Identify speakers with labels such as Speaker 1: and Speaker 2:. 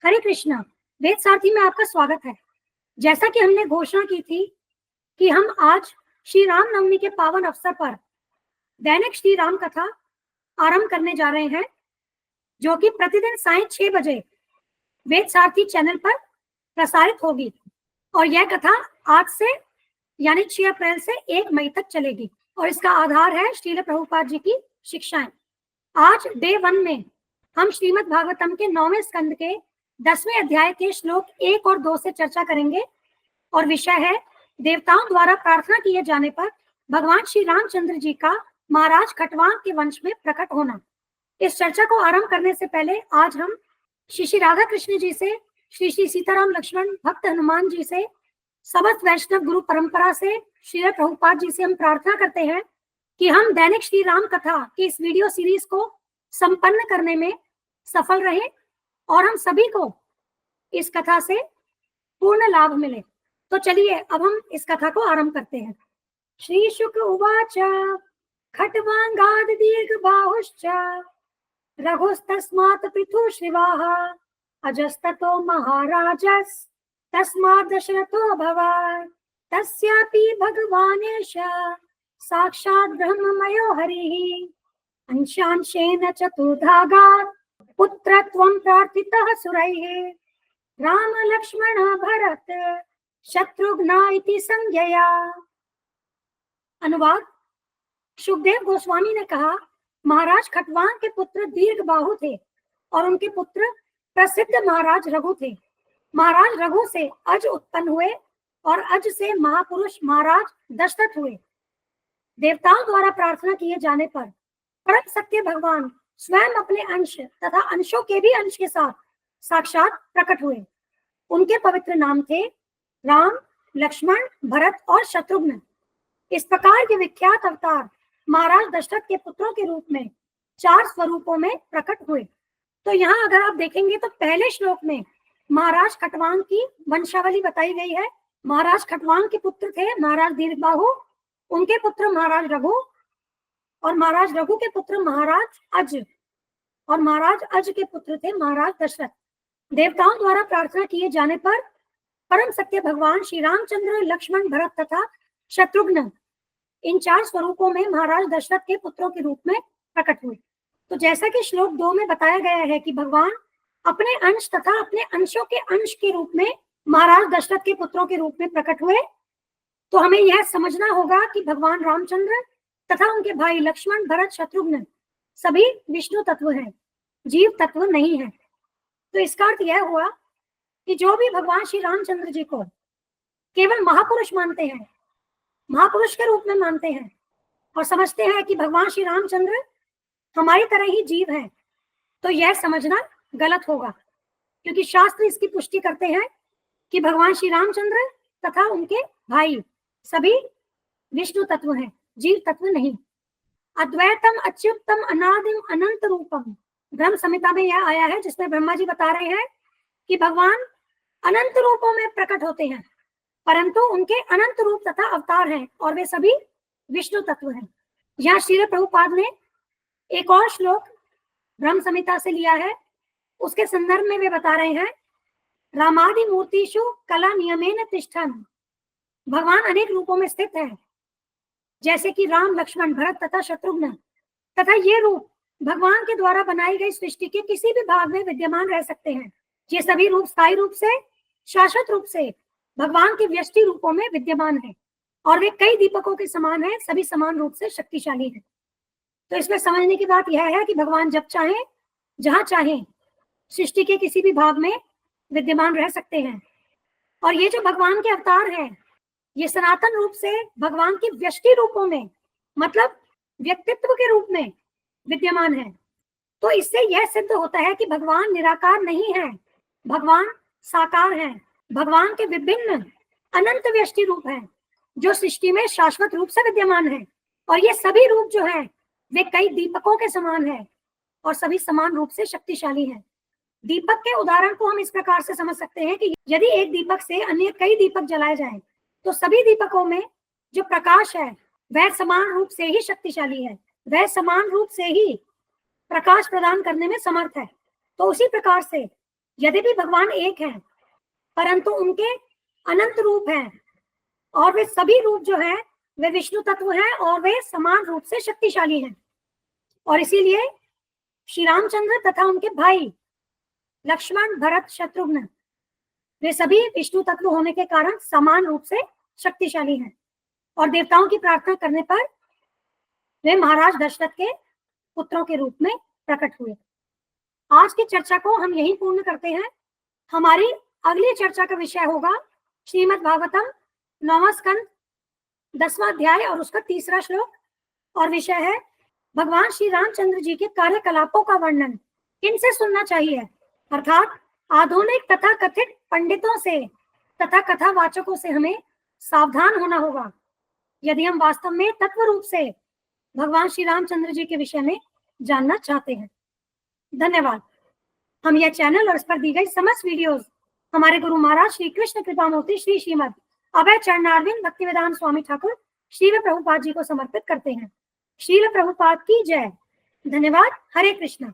Speaker 1: हरे कृष्णा। वेद सारथी में आपका स्वागत है। जैसा कि हमने घोषणा की थी कि हम आज श्री राम नवमी के पावन अवसर पर दैनिक श्री राम कथा आरंभ करने जा रहे हैं, जो कि प्रतिदिन सायं 6 बजे वेद सारथी चैनल पर प्रसारित होगी और यह कथा आज से यानी 6 अप्रैल से 1 मई तक चलेगी और इसका आधार है श्रील प्रभुपाद जी की शिक्षाएं। आज डे 1 में हम श्रीमद् भागवतम के 9वें स्कंद के 10वें अध्याय के श्लोक 1 और 2 से चर्चा करेंगे और विषय है देवताओं द्वारा प्रार्थना किए जाने पर भगवान श्री रामचंद्र जी का महाराज खटवांग के वंश में प्रकट होना। इस चर्चा को आरंभ करने से पहले आज हम श्री राधा कृष्ण जी से, श्री सीताराम लक्ष्मण भक्त हनुमान जी से, समस्त वैष्णव गुरु परंपरा से, श्री प्रभुपाद जी से हम प्रार्थना करते हैं कि हम दैनिक श्री राम कथा की इस वीडियो सीरीज को संपन्न करने में सफल रहे और हम सभी को इस कथा से पूर्ण लाभ मिले। तो चलिए अब हम इस कथा को आरंभ करते हैं। श्री शुक उवाच खट्वांगाद दीर्घ बाहुश्च रघुस्तस्मात् पृथु श्रीवाः अजस्ततो महाराजस् तस्मात् दशरथो भवत् तस्यापि भगवानेश साक्षात् ब्रह्ममयो हरिः अंशांशेन चतुर्धागात् पुत्रत्वं प्रार्थितः सुरैः राम लक्ष्मण भरत शत्रुघ्न इति संज्ञया। अनुवाद। सुखदेव गोस्वामी ने कहा, महाराज खटवांग के पुत्र दीर्घ बाहु थे और उनके पुत्र प्रसिद्ध महाराज रघु थे। महाराज रघु से अज उत्पन्न हुए और अज से महापुरुष महाराज दशरथ हुए। देवताओं द्वारा प्रार्थना किए जाने पर परम सत्य भगवान स्वयं अपने अंश तथा अंशों के भी अंश के साथ साक्षात प्रकट हुए। उनके पवित्र नाम थे राम, लक्ष्मण, भरत और शत्रुघ्न। इस प्रकार के विख्यात अवतार महाराज दशरथ के पुत्रों के रूप में 4 स्वरूपों में प्रकट हुए। तो यहाँ अगर आप देखेंगे तो पहले श्लोक में महाराज खटवांग की वंशावली बताई गई है। महाराज खटवांग के पुत्र थे महाराज दीर्घबाहु, उनके पुत्र महाराज रघु और महाराज रघु के पुत्र महाराज अज और महाराज अज के पुत्र थे महाराज दशरथ। देवताओं द्वारा प्रार्थना किए जाने पर परम सत्य भगवान श्री रामचंद्र, लक्ष्मण, भरत तथा शत्रुघ्न इन 4 स्वरूपों में महाराज दशरथ के पुत्रों के रूप में प्रकट हुए। तो जैसा कि श्लोक 2 में बताया गया है कि भगवान अपने अंश तथा अपने अंशों के अंश के रूप में महाराज दशरथ के पुत्रों के रूप में प्रकट हुए, तो हमें यह समझना होगा कि भगवान रामचंद्र तथा उनके भाई लक्ष्मण, भरत, शत्रुघ्न सभी विष्णु तत्व हैं, जीव तत्व नहीं है। तो इसका अर्थ यह हुआ कि जो भी भगवान श्री रामचंद्र जी को केवल महापुरुष मानते हैं, महापुरुष के रूप में मानते हैं और समझते हैं कि भगवान श्री रामचंद्र हमारी तरह ही जीव है, तो यह समझना गलत होगा, क्योंकि शास्त्र इसकी पुष्टि करते हैं कि भगवान श्री रामचंद्र तथा उनके भाई सभी विष्णु तत्व हैं, जीव तत्व नहीं। अद्वैतम अच्युतम अनादिम अनंत रूपम ब्रह्म संहिता में यह आया है, जिसमें ब्रह्मा जी बता रहे हैं कि भगवान अनंत रूपों में प्रकट होते हैं, परंतु उनके अनंत रूप तथा अवतार हैं और वे सभी विष्णु तत्व हैं। यहाँ श्रील प्रभुपाद ने एक और श्लोक ब्रह्म संहिता से लिया है, उसके संदर्भ में वे बता रहे हैं, रामादि मूर्तिषु कला नियमेन तिष्ठन्। भगवान अनेक रूपों में स्थित है, जैसे कि राम, लक्ष्मण, भरत तथा शत्रुघ्न, तथा ये रूप भगवान के द्वारा बनाई गई सृष्टि के किसी भी भाग में विद्यमान रह सकते हैं। ये सभी रूप स्थायी रूप से, शाश्वत रूप से भगवान के व्यष्टि रूपों में विद्यमान है और वे कई दीपकों के समान है, सभी समान रूप से शक्तिशाली है। तो इसमें समझने की बात यह है कि भगवान जब चाहें, जहां चाहें सृष्टि के किसी भी भाग में विद्यमान रह सकते हैं। और ये जो भगवान के अवतार हैं, ये सनातन रूप से भगवान के व्यष्टि रूपों में, मतलब व्यक्तित्व के रूप में विद्यमान है। तो इससे यह सिद्ध होता है कि भगवान निराकार नहीं है, भगवान साकार है। भगवान के विभिन्न अनंत व्यष्टि रूप हैं जो सृष्टि में शाश्वत रूप से विद्यमान है, और ये सभी रूप जो है वे कई दीपकों के समान है और सभी समान रूप से शक्तिशाली है। दीपक के उदाहरण को हम इस प्रकार से समझ सकते हैं कि यदि एक दीपक से अन्य कई दीपक जलाए जाएं, तो सभी दीपकों में जो प्रकाश है वह समान रूप से ही शक्तिशाली है, वह समान रूप से ही प्रकाश प्रदान करने में समर्थ है। तो उसी प्रकार से यद्यपि भगवान एक है, परंतु उनके अनंत रूप हैं और वे सभी रूप जो है वे विष्णु तत्व हैं और वे समान रूप से शक्तिशाली हैं। और इसीलिए श्री रामचंद्र तथा उनके भाई लक्ष्मण, भरत, शत्रुघ्न वे सभी विष्णु तत्व होने के कारण समान रूप से शक्तिशाली हैं। और देवताओं की प्रार्थना करने पर वे महाराज दशरथ के पुत्रों के रूप में प्रकट हुए। आज की चर्चा को हम यहीं पूर्ण करते हैं। हमारी अगली चर्चा का विषय होगा श्रीमद् भागवतम 9वां स्कंद 10वां अध्याय और उसका 3रा श्लोक, और विषय है भगवान श्री रामचंद्र जी के कार्यकलापों का वर्णन किनसे सुनना चाहिए, अर्थात आधुनिक तथा कथित पंडितों से तथा कथावाचकों से हमें सावधान होना होगा यदि हम वास्तव में तत्व रूप से भगवान श्री रामचंद्र जी के विषय में जानना चाहते हैं। धन्यवाद। हम यह चैनल और इस पर दी गई समस्त वीडियोस हमारे गुरु महाराज श्री कृष्ण कृपामूर्ति श्री श्रीमद अभय चरणारविंद भक्तिवेदांत स्वामी ठाकुर श्रील प्रभुपाद जी को समर्पित करते हैं। श्रील प्रभुपाद की जय। धन्यवाद। हरे कृष्णा।